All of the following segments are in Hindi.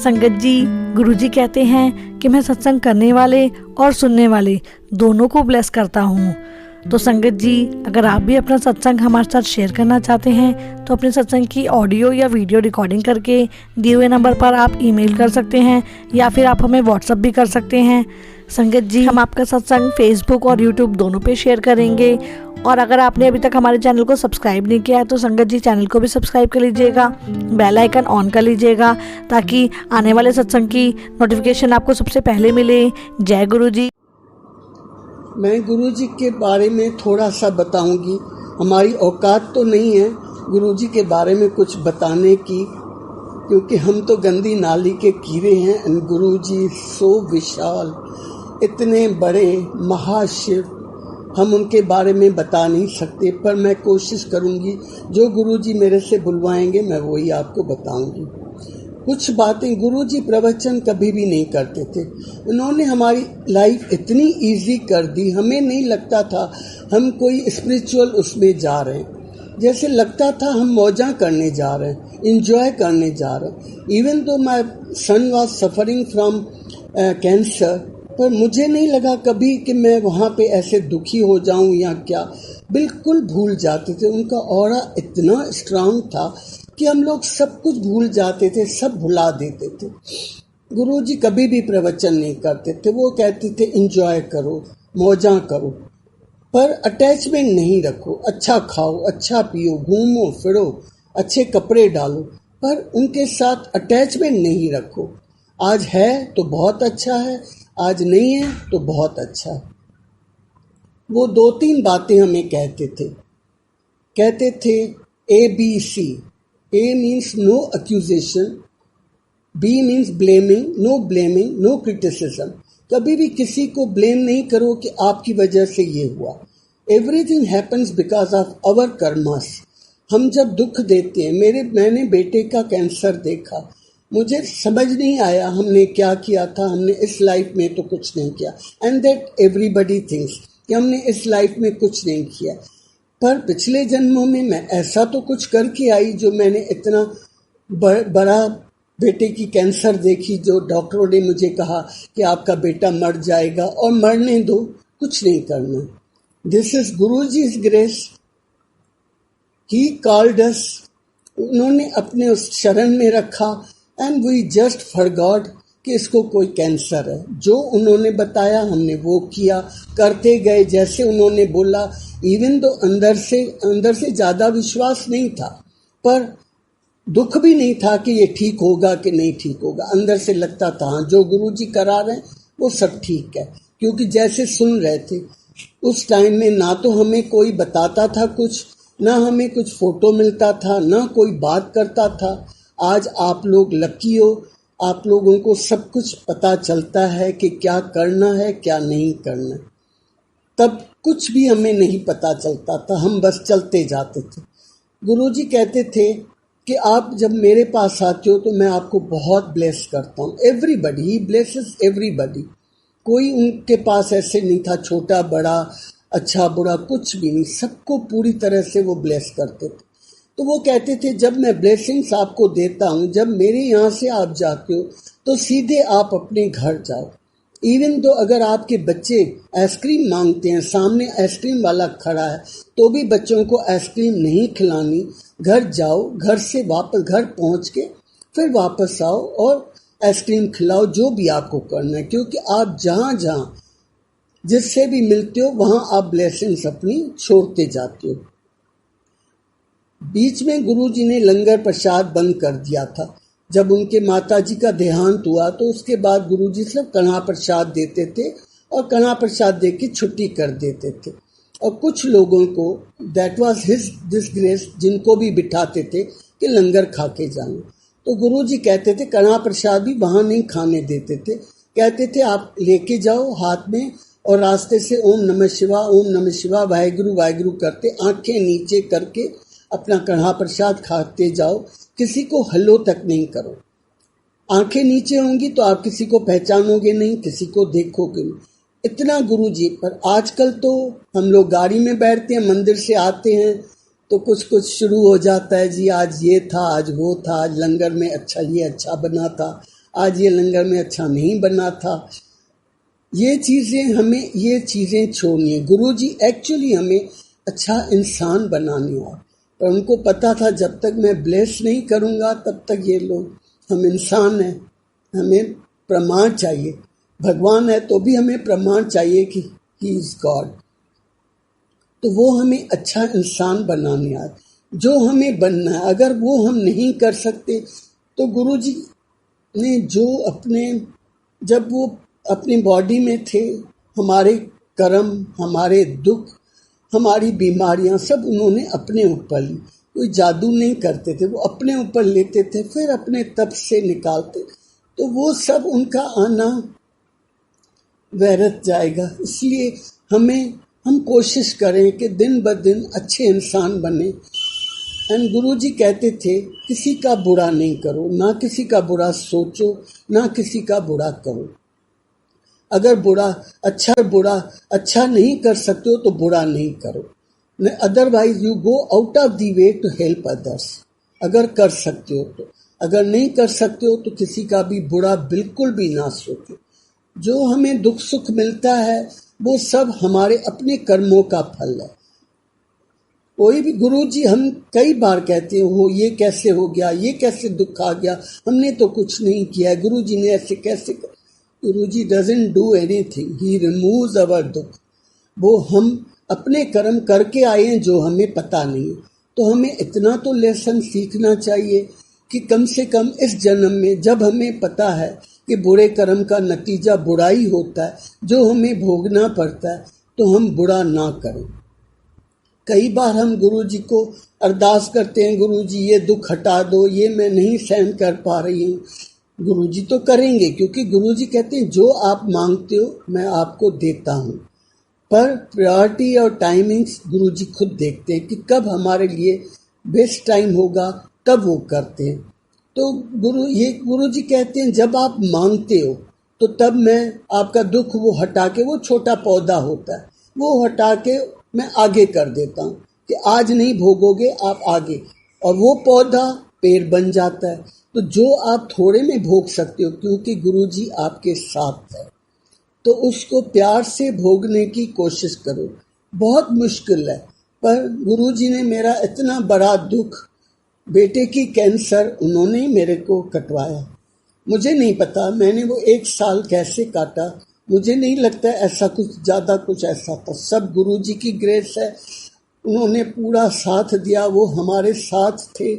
संगत जी, गुरुजी कहते हैं कि मैं सत्संग करने वाले और सुनने वाले दोनों को ब्लेस करता हूँ। तो संगत जी, अगर आप भी अपना सत्संग हमारे साथ शेयर करना चाहते हैं तो अपने सत्संग की ऑडियो या वीडियो रिकॉर्डिंग करके दिए हुए नंबर पर आप ईमेल कर सकते हैं या फिर आप हमें व्हाट्सएप भी कर सकते हैं। संगत जी, हम आपका सत्संग फेसबुक और यूट्यूब दोनों पे शेयर करेंगे। और अगर आपने अभी तक हमारे चैनल को सब्सक्राइब नहीं किया है तो संगत जी चैनल को भी सब्सक्राइब कर लीजिएगा, बेल आइकन ऑन कर लीजिएगा ताकि आने वाले सत्संग की नोटिफिकेशन आपको सबसे पहले मिले। जय गुरु जी। मैं गुरुजी के बारे में थोड़ा सा बताऊंगी। हमारी औकात तो नहीं है गुरुजी के बारे में कुछ बताने की, क्योंकि हम तो गंदी नाली के कीड़े हैं। एंड गुरुजी सो विशाल, इतने बड़े महाशिव, हम उनके बारे में बता नहीं सकते। पर मैं कोशिश करूंगी, जो गुरुजी मेरे से बुलवाएंगे मैं वही आपको बताऊंगी। कुछ बातें, गुरुजी प्रवचन कभी भी नहीं करते थे। उन्होंने हमारी लाइफ इतनी इजी कर दी, हमें नहीं लगता था हम कोई स्पिरिचुअल उसमें जा रहे हैं। जैसे लगता था हम मौजा करने जा रहे हैं, इंजॉय करने जा रहे हैं। Even though my son was suffering from cancer, पर मुझे नहीं लगा कभी कि मैं वहाँ पे ऐसे दुखी हो जाऊँ या क्या। बिल्कुल भूल जाते थे। उनका ऑरा इतना स्ट्रांग था कि हम लोग सब कुछ भूल जाते थे, सब भुला देते थे। गुरुजी कभी भी प्रवचन नहीं करते थे। वो कहते थे एंजॉय करो, मौजा करो, पर अटैचमेंट नहीं रखो। अच्छा खाओ, अच्छा पियो, घूमो फिरो, अच्छे कपड़े डालो, पर उनके साथ अटैचमेंट नहीं रखो। आज है तो बहुत अच्छा है, आज नहीं है तो बहुत अच्छा है। वो 2-3 बातें हमें कहते थे ABC। A means no accusation, B means blaming, no blaming, no criticism। कभी भी किसी को ब्लेम नहीं करो कि आपकी वजह से ये हुआ। Everything happens because of our karmas। हम जब दुख देते हैं, मैंने बेटे का कैंसर देखा, मुझे समझ नहीं आया हमने क्या किया था। हमने इस लाइफ में तो कुछ नहीं किया, एंड दैट एवरीबडी थिंक्स कि हमने इस लाइफ में कुछ नहीं किया। पर पिछले जन्मों में मैं ऐसा तो कुछ करके आई, जो मैंने इतना बड़ा बेटे की कैंसर देखी, जो डॉक्टरों ने मुझे कहा कि आपका बेटा मर जाएगा और मरने दो, कुछ नहीं करना। This is Guruji's grace. He called us, उन्होंने अपने उस शरण में रखा, एंड वी जस्ट फॉरगॉट कि इसको कोई कैंसर है। जो उन्होंने बताया हमने वो किया, करते गए जैसे उन्होंने बोला। इवन तो अंदर से ज़्यादा विश्वास नहीं था, पर दुख भी नहीं था कि ये ठीक होगा कि नहीं ठीक होगा। अंदर से लगता था हाँ, जो गुरुजी करा रहे हैं वो सब ठीक है, क्योंकि जैसे सुन रहे थे उस टाइम में, ना तो हमें कोई बताता था कुछ, ना हमें कुछ फोटो मिलता था, ना कोई बात करता था। आज आप लोग लकी हो, आप लोगों को सब कुछ पता चलता है कि क्या करना है क्या नहीं करना। तब कुछ भी हमें नहीं पता चलता था, हम बस चलते जाते थे। गुरुजी कहते थे कि आप जब मेरे पास आते हो तो मैं आपको बहुत ब्लेस करता हूँ। एवरीबडी, ही ब्लेसेस एवरीबडी। कोई उनके पास ऐसे नहीं था छोटा बड़ा, अच्छा बुरा, कुछ भी नहीं, सबको पूरी तरह से वो ब्लेस करते थे। तो वो कहते थे जब मैं ब्लेसिंग्स आपको देता हूँ, जब मेरे यहाँ से आप जाते हो तो सीधे आप अपने घर जाओ। इवन तो अगर आपके बच्चे आइसक्रीम मांगते हैं, सामने आइसक्रीम वाला खड़ा है, तो भी बच्चों को आइसक्रीम नहीं खिलानी। घर जाओ, घर से वापस घर पहुँच के फिर वापस आओ और आइसक्रीम खिलाओ, जो भी आपको करना है। क्योंकि आप जहाँ जहाँ जिससे भी मिलते हो वहाँ आप ब्लेसिंग्स अपनी छोड़ते जाते हो। बीच में गुरुजी ने लंगर प्रसाद बंद कर दिया था। जब उनके माताजी का देहांत हुआ तो उसके बाद गुरुजी सिर्फ कन्हा प्रसाद देते थे और कन्हा प्रसाद दे के छुट्टी कर देते थे। और कुछ लोगों को, दैट वाज हिज डिसग्रेस, जिनको भी बिठाते थे कि लंगर खा के जाना। तो गुरुजी कहते थे कन्हा प्रसाद भी वहाँ नहीं खाने देते थे। कहते थे आप लेके जाओ हाथ में और रास्ते से ओम नमः शिवाय, वाहेगुरु वाहेगुरु करते, आंखें नीचे करके अपना कन्हा प्रसाद खाते जाओ। किसी को हल्लो तक नहीं करो। आंखें नीचे होंगी तो आप किसी को पहचानोगे नहीं, किसी को देखोगे नहीं। इतना गुरुजी। पर आजकल तो हम लोग गाड़ी में बैठते हैं, मंदिर से आते हैं तो कुछ कुछ शुरू हो जाता है, जी आज ये था, आज वो था, आज लंगर में अच्छा ये अच्छा बना था, आज ये लंगर में अच्छा नहीं बना था। ये चीज़ें छोड़नी है। गुरुजी एक्चुअली हमें अच्छा इंसान बनाने आए, पर उनको पता था जब तक मैं ब्लेस नहीं करूँगा तब तक ये लोग, हम इंसान हैं, हमें प्रमाण चाहिए। भगवान है तो भी हमें प्रमाण चाहिए कि ही इज़ गॉड। तो वो हमें अच्छा इंसान बनाने आए, जो हमें बनना है। अगर वो हम नहीं कर सकते तो गुरुजी ने जब वो अपनी बॉडी में थे, हमारे कर्म, हमारे दुख, हमारी बीमारियां सब उन्होंने अपने ऊपर ली। कोई जादू नहीं करते थे, वो अपने ऊपर लेते थे, फिर अपने तप से निकालते। तो वो सब उनका आना व्यर्थ जाएगा। इसलिए हम कोशिश करें कि दिन ब दिन अच्छे इंसान बने। एंड गुरुजी कहते थे किसी का बुरा नहीं करो, ना किसी का बुरा सोचो, ना किसी का बुरा करो। अगर बुरा अच्छा नहीं कर सकते हो तो बुरा नहीं करो। Otherwise you go out of the way to help others. अगर कर सकते हो तो, अगर नहीं कर सकते हो तो किसी का भी बुरा बिल्कुल भी ना सोचो। जो हमें दुख सुख मिलता है वो सब हमारे अपने कर्मों का फल है। कोई भी गुरुजी, हम कई बार कहते हैं वो ये कैसे हो गया, ये कैसे दुख आ गया, हमने तो कुछ नहीं किया, गुरुजी ने ऐसे कैसे कर। Guruji doesn't do anything, he removes our दुख। वो हम अपने कर्म करके आए हैं जो हमें पता नहीं है। तो हमें इतना तो लेसन सीखना चाहिए कि कम से कम इस जन्म में, जब हमें पता है कि बुरे कर्म का नतीजा बुराई होता है, जो हमें भोगना पड़ता है, तो हम बुरा ना करें। कई बार हम गुरुजी को अरदास करते हैं, गुरुजी ये दुख हटा दो, ये मैं नहीं सहन कर पा रही हूँ। गुरुजी तो करेंगे, क्योंकि गुरुजी कहते हैं जो आप मांगते हो मैं आपको देता हूँ। पर प्रायोरिटी और टाइमिंग्स गुरुजी खुद देखते हैं कि कब हमारे लिए बेस्ट टाइम होगा, तब वो करते हैं। तो गुरुजी कहते हैं जब आप मांगते हो तो तब मैं आपका दुख वो हटा के, वो छोटा पौधा होता है, वो हटा के मैं आगे कर देता हूँ कि आज नहीं भोगोगे आप आगे, और वो पौधा पेड़ बन जाता है। तो जो आप थोड़े में भोग सकते हो, क्योंकि गुरुजी आपके साथ है, तो उसको प्यार से भोगने की कोशिश करो। बहुत मुश्किल है, पर गुरुजी ने मेरा इतना बड़ा दुख, बेटे की कैंसर, उन्होंने ही मेरे को कटवाया। मुझे नहीं पता मैंने वो 1 साल कैसे काटा, मुझे नहीं लगता ऐसा ज़्यादा कुछ ऐसा था। सब गुरुजी की ग्रेस है, उन्होंने पूरा साथ दिया, वो हमारे साथ थे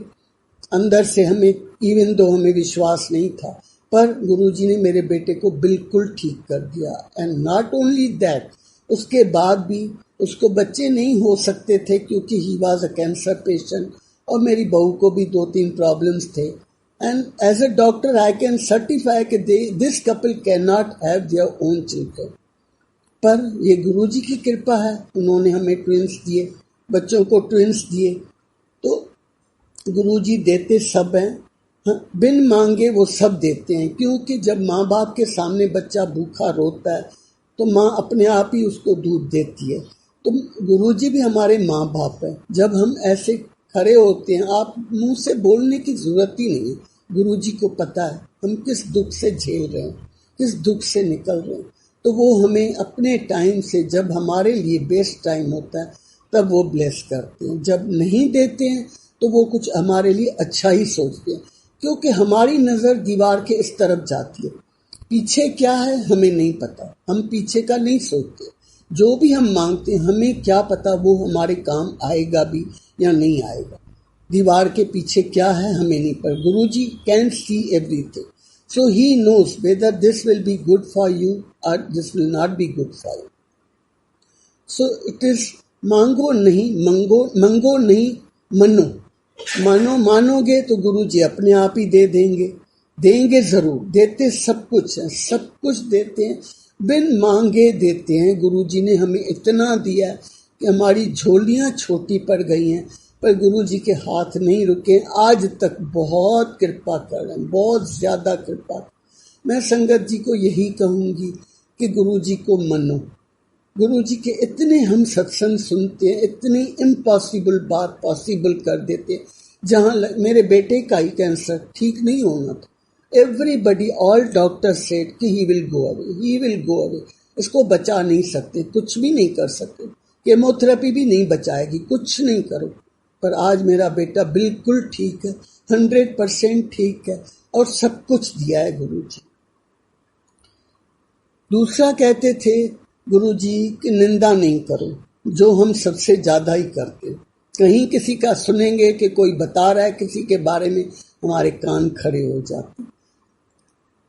अंदर से। हमें इवन दो हमें विश्वास नहीं था, पर गुरुजी ने मेरे बेटे को बिल्कुल ठीक कर दिया। एंड नॉट ओनली दैट, उसके बाद भी उसको बच्चे नहीं हो सकते थे क्योंकि he was a cancer patient, और मेरी बहू को भी 2-3 प्रॉब्लम्स थे। And as a doctor I can certify कि this couple can not have their own children. पर ये गुरुजी की कृपा है, उन्होंने हमें ट्विंस दिए, बच्चों को ट्विंस दिए। तो गुरुजी देते सब हैं, बिन मांगे वो सब देते हैं। क्योंकि जब माँ बाप के सामने बच्चा भूखा रोता है तो माँ अपने आप ही उसको दूध देती है। तो गुरुजी भी हमारे माँ बाप हैं। जब हम ऐसे खड़े होते हैं, आप मुंह से बोलने की जरूरत ही नहीं है, गुरुजी को पता है हम किस दुख से झेल रहे हैं, किस दुख से निकल रहे हैं। तो वो हमें अपने टाइम से, जब हमारे लिए बेस्ट टाइम होता है, तब वो ब्लेस करते हैं। जब नहीं देते हैं तो वो कुछ हमारे लिए अच्छा ही सोचते हैं, क्योंकि हमारी नज़र दीवार के इस तरफ जाती है। पीछे क्या है हमें नहीं पता, हम पीछे का नहीं सोचते। जो भी हम मांगते हैं हमें क्या पता वो हमारे काम आएगा भी या नहीं आएगा। दीवार के पीछे क्या है हमें नहीं पता। Guruji can see everything, so he knows whether this will be good for you और this will not be good for you. So it is mango नहीं मनो। मानोगे तो गुरुजी अपने आप ही दे देंगे जरूर। देते सब कुछ है, सब कुछ देते हैं, बिन मांगे देते हैं। गुरुजी ने हमें इतना दिया कि हमारी झोलियां छोटी पड़ गई हैं, पर गुरुजी के हाथ नहीं रुके। आज तक बहुत कृपा कर रहे हैं, बहुत ज़्यादा कृपा। मैं संगत जी को यही कहूँगी कि गुरुजी को मनो। गुरुजी के इतने हम सत्संग सुनते हैं, इतनी इम्पॉसिबल बात पॉसिबल कर देते हैं। जहाँ मेरे बेटे का ही कैंसर ठीक नहीं होना था, एवरीबडी, ऑल डॉक्टर सेड कि he will go away, he will go away. इसको बचा नहीं सकते, कुछ भी नहीं कर सकते, केमोथेरेपी भी नहीं बचाएगी, कुछ नहीं करो। पर आज मेरा बेटा बिल्कुल ठीक है, 100% ठीक है, और सब कुछ दिया है गुरुजी। दूसरा कहते थे गुरुजी कि निंदा नहीं करो, जो हम सबसे ज्यादा ही करते। कहीं किसी का सुनेंगे कि कोई बता रहा है किसी के बारे में, हमारे कान खड़े हो जाते।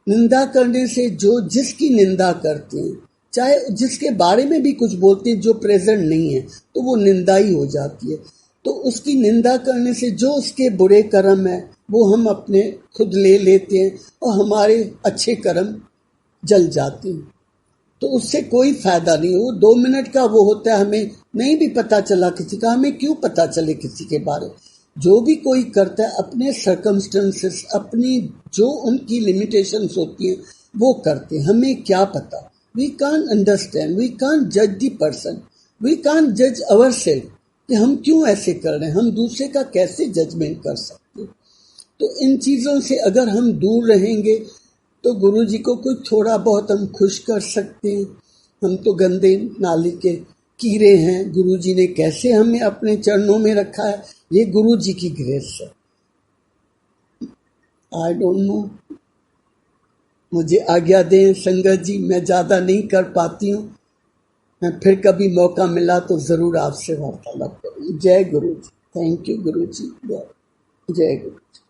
निंदा करने से जो जिसकी निंदा करते हैं, चाहे जिसके बारे में भी कुछ बोलते हैं जो प्रेजेंट नहीं है, तो वो निंदा ही हो जाती है। तो उसकी निंदा करने से जो उसके बुरे कर्म है वो हम अपने खुद ले लेते हैं और हमारे अच्छे कर्म जल जाते हैं। तो उससे कोई फायदा नहीं हो। 2 मिनट का वो होता है, हमें नहीं भी पता चला किसी का, हमें क्यों पता चले किसी के बारे। जो भी कोई करता है अपने सर्कमस्टेंसेस, अपनी जो उनकी लिमिटेशंस होती हैं वो करते हैं, हमें क्या पता। We can't understand, we can't जज द पर्सन, वी कांट जज अवरसेल्फ कि हम क्यों ऐसे कर रहे हैं, हम दूसरे का कैसे जजमेंट कर सकते। तो इन चीज़ों से अगर हम दूर रहेंगे तो गुरुजी को कुछ थोड़ा बहुत हम खुश कर सकते हैं। हम तो गंदे नाली के कीड़े हैं, गुरुजी ने कैसे हमें अपने चरणों में रखा है, ये गुरुजी की ग्रेस है। आई डोंट नो, मुझे आज्ञा दें संगत जी, मैं ज़्यादा नहीं कर पाती हूँ। मैं फिर कभी मौका मिला तो ज़रूर आपसे वार्तालाप करूँ। जय गुरु जी। थैंक यू गुरु जी। जय गुरु जी।